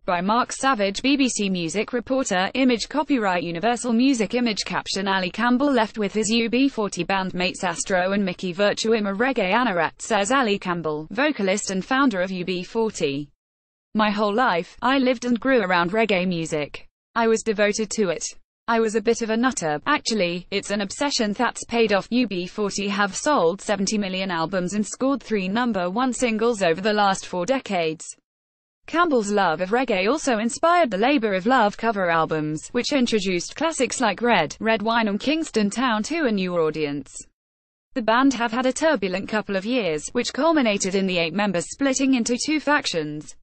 By Mark Savage, BBC Music reporter. Image copyright Universal Music. Image caption: Ali Campbell left with his UB40 bandmates Astro and Mickey Virtue in a reggae anorak, says Ali Campbell, vocalist and founder of UB40. My whole life, I lived and grew around reggae music. I was devoted to it. I was a bit of a nutter. Actually, it's an obsession that's paid off. UB40 have sold 70 million albums and scored 3 #1 singles over the last 4 decades. Campbell's love of reggae also inspired the Labour of Love cover albums, which introduced classics like Red Wine and Kingston Town to a new audience. The band have had a turbulent couple of years, which culminated in the 8 members splitting into 2 factions.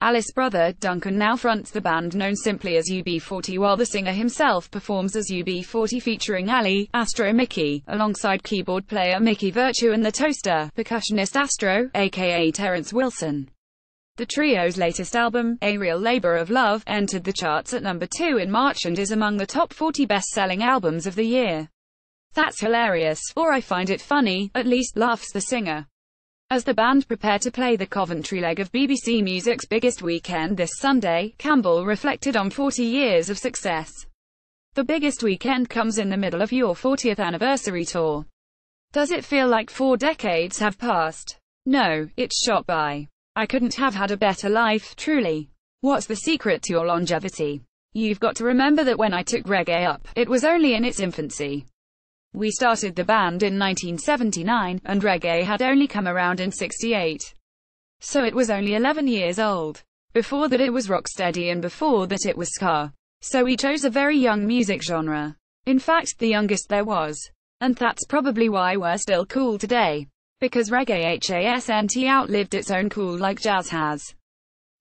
Ali's brother, Duncan, now fronts the band known simply as UB40, while the singer himself performs as UB40 featuring Ali, Astro Mickey, alongside keyboard player Mickey Virtue and the toaster, percussionist Astro, aka Terence Wilson. The trio's latest album, A Real Labour of Love, entered the charts at number 2 in March and is among the top 40 best-selling albums of the year. That's hilarious, or I find it funny, at least, laughs the singer. As the band prepare to play the Coventry leg of BBC Music's biggest weekend this Sunday, Campbell reflected on 40 years of success. The biggest weekend comes in the middle of your 40th anniversary tour. Does it feel like 4 decades have passed? No, it's shot by. I couldn't have had a better life, truly. What's the secret to your longevity? You've got to remember that when I took reggae up, it was only in its infancy. We started the band in 1979, and reggae had only come around in '68. So it was only 11 years old. Before that it was rocksteady, and before that it was ska. So we chose a very young music genre. In fact, the youngest there was. And that's probably why we're still cool today. Because reggae hasn't outlived its own cool like jazz has.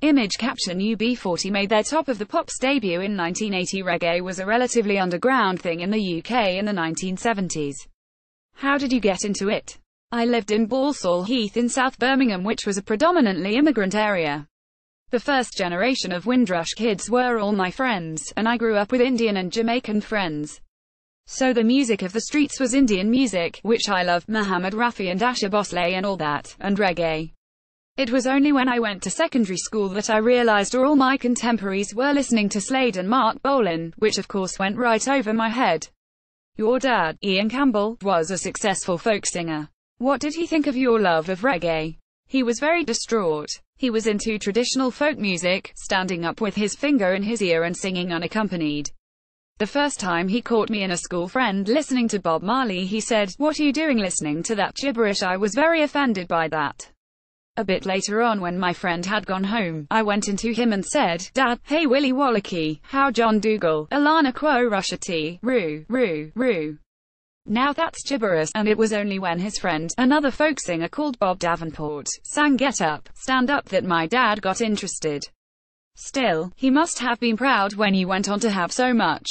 Image caption: UB40 made their Top of the Pops debut in 1980. Reggae was a relatively underground thing in the UK in the 1970s. How did you get into it? I lived in Balsall Heath in South Birmingham, which was a predominantly immigrant area. The first generation of Windrush kids were all my friends, and I grew up with Indian and Jamaican friends. So the music of the streets was Indian music, which I love, Muhammad Rafi and Asha Bhosle and all that, and reggae. It was only when I went to secondary school that I realized all my contemporaries were listening to Slade and Mark Bolan, which of course went right over my head. Your dad, Ian Campbell, was a successful folk singer. What did he think of your love of reggae? He was very distraught. He was into traditional folk music, standing up with his finger in his ear and singing unaccompanied. The first time he caught me and a school friend listening to Bob Marley, he said, "What are you doing listening to that gibberish?" I was very offended by that. A bit later on, when my friend had gone home, I went into him and said, "Dad, hey Willy Wallachie, how John Dougal, Alana Quo Russia T, Roo, Roo, Roo." Now that's gibberish, and it was only when his friend, another folk singer called Bob Davenport, sang Get Up, Stand Up that my dad got interested. Still, he must have been proud when you went on to have so much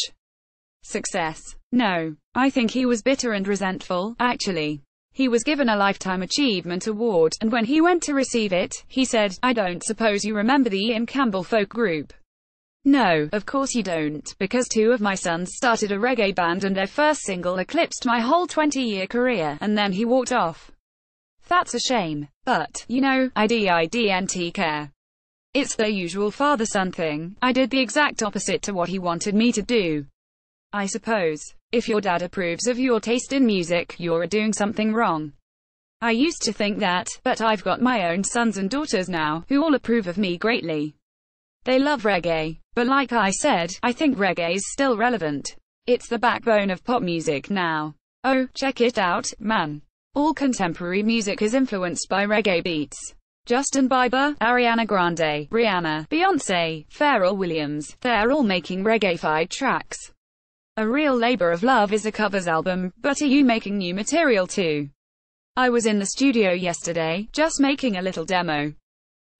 success. No, I think he was bitter and resentful, actually. He was given a Lifetime Achievement Award, and when he went to receive it, he said, "I don't suppose you remember the Ian Campbell folk group?" No, of course you don't, because 2 of my sons started a reggae band and their first single eclipsed my whole 20-year career, and then he walked off. That's a shame. But, you know, I didn't care. It's the usual father-son thing. I did the exact opposite to what he wanted me to do. I suppose. If your dad approves of your taste in music, you're doing something wrong. I used to think that, but I've got my own sons and daughters now, who all approve of me greatly. They love reggae. But like I said, I think reggae's still relevant. It's the backbone of pop music now. Oh, check it out, man. All contemporary music is influenced by reggae beats. Justin Bieber, Ariana Grande, Rihanna, Beyoncé, Pharrell Williams, they're all making reggae-fied tracks. A Real Labour of Love is a covers album, but are you making new material too? I was in the studio yesterday, just making a little demo.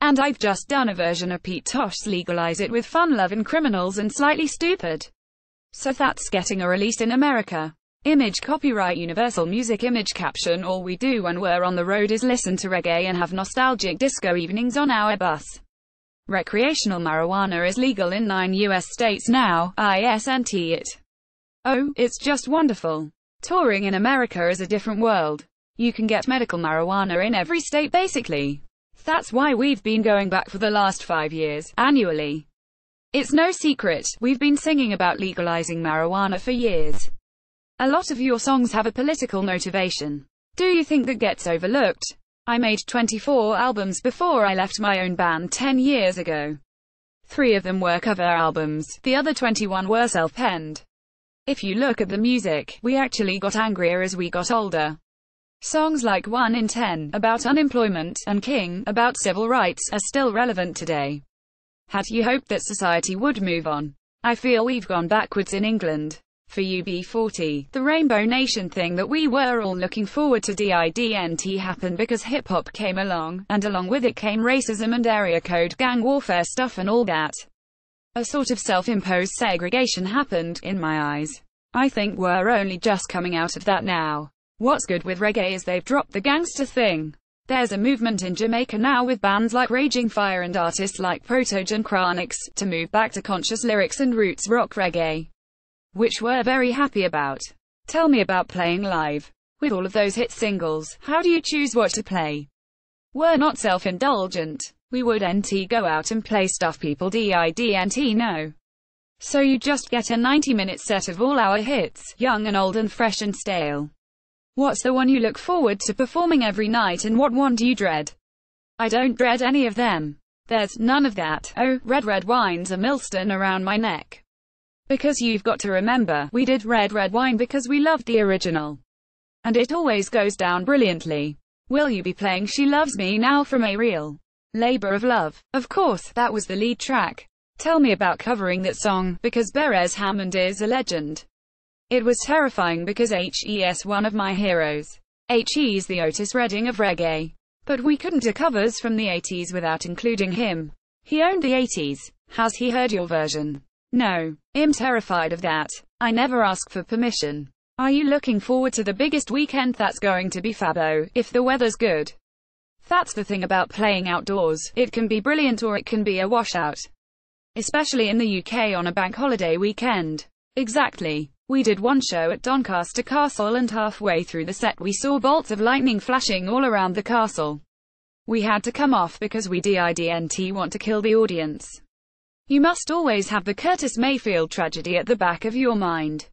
And I've just done a version of Pete Tosh's Legalize It with Fun Lovin' Criminals and Slightly Stupid. So that's getting a release in America. Image copyright Universal Music. Image caption: all we do when we're on the road is listen to reggae and have nostalgic disco evenings on our bus. Recreational marijuana is legal in 9 US states now, isn't it? Oh, it's just wonderful. Touring in America is a different world. You can get medical marijuana in every state basically. That's why we've been going back for the last 5 years, annually. It's no secret, we've been singing about legalizing marijuana for years. A lot of your songs have a political motivation. Do you think that gets overlooked? I made 24 albums before I left my own band 10 years ago. 3 of them were cover albums, the other 21 were self-penned. If you look at the music, we actually got angrier as we got older. Songs like 1 in 10, about unemployment, and King, about civil rights, are still relevant today. Had you hoped that society would move on? I feel we've gone backwards in England. For UB40, the Rainbow Nation thing that we were all looking forward to didn't happen because hip-hop came along, and along with it came racism and area code gang warfare stuff and all that. A sort of self-imposed segregation happened, in my eyes. I think we're only just coming out of that now. What's good with reggae is they've dropped the gangster thing. There's a movement in Jamaica now with bands like Raging Fire and artists like Protoge and Chronix, to move back to conscious lyrics and roots rock reggae, which we're very happy about. Tell me about playing live. With all of those hit singles, how do you choose what to play? We're not self-indulgent. We wouldn't go out and play stuff people didn't know. So you just get a 90-minute set of all our hits, young and old and fresh and stale. What's the one you look forward to performing every night and what one do you dread? I don't dread any of them. There's none of that. Oh, red wine's a millstone around my neck. Because you've got to remember, we did red wine because we loved the original. And it always goes down brilliantly. Will you be playing She Loves Me Now from A Real Labor of Love? Of course, that was the lead track. Tell me about covering that song, because Beres Hammond is a legend. It was terrifying because HE's one of my heroes. HE's the Otis Redding of reggae. But we couldn't do covers from the 80s without including him. He owned the 80s. Has he heard your version? No. I'm terrified of that. I never ask for permission. Are you looking forward to the biggest weekend? That's going to be fabo, if the weather's good. That's the thing about playing outdoors. It can be brilliant or it can be a washout. Especially in the UK on a bank holiday weekend. Exactly. We did one show at Doncaster Castle and halfway through the set we saw bolts of lightning flashing all around the castle. We had to come off because we didn't want to kill the audience. You must always have the Curtis Mayfield tragedy at the back of your mind.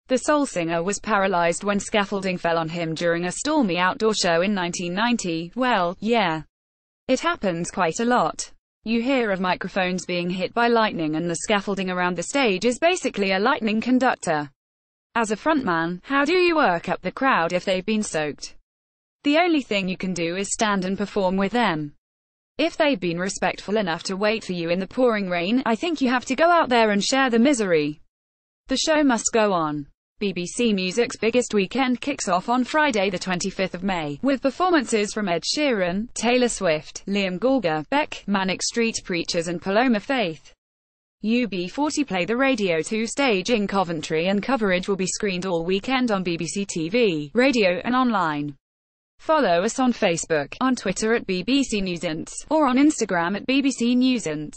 The soul singer was paralyzed when scaffolding fell on him during a stormy outdoor show in 1990. Well, yeah. It happens quite a lot. You hear of microphones being hit by lightning and the scaffolding around the stage is basically a lightning conductor. As a frontman, how do you work up the crowd if they've been soaked? The only thing you can do is stand and perform with them. If they've been respectful enough to wait for you in the pouring rain, I think you have to go out there and share the misery. The show must go on. BBC Music's biggest weekend kicks off on Friday the 25th of May, with performances from Ed Sheeran, Taylor Swift, Liam Gallagher, Beck, Manic Street Preachers and Paloma Faith. UB40 play the Radio 2 stage in Coventry and coverage will be screened all weekend on BBC TV, radio and online. Follow us on Facebook, on Twitter at BBC Newsance, or on Instagram at BBC Newsance.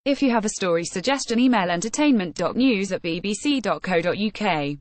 If you have a story suggestion, email entertainment.news@bbc.co.uk.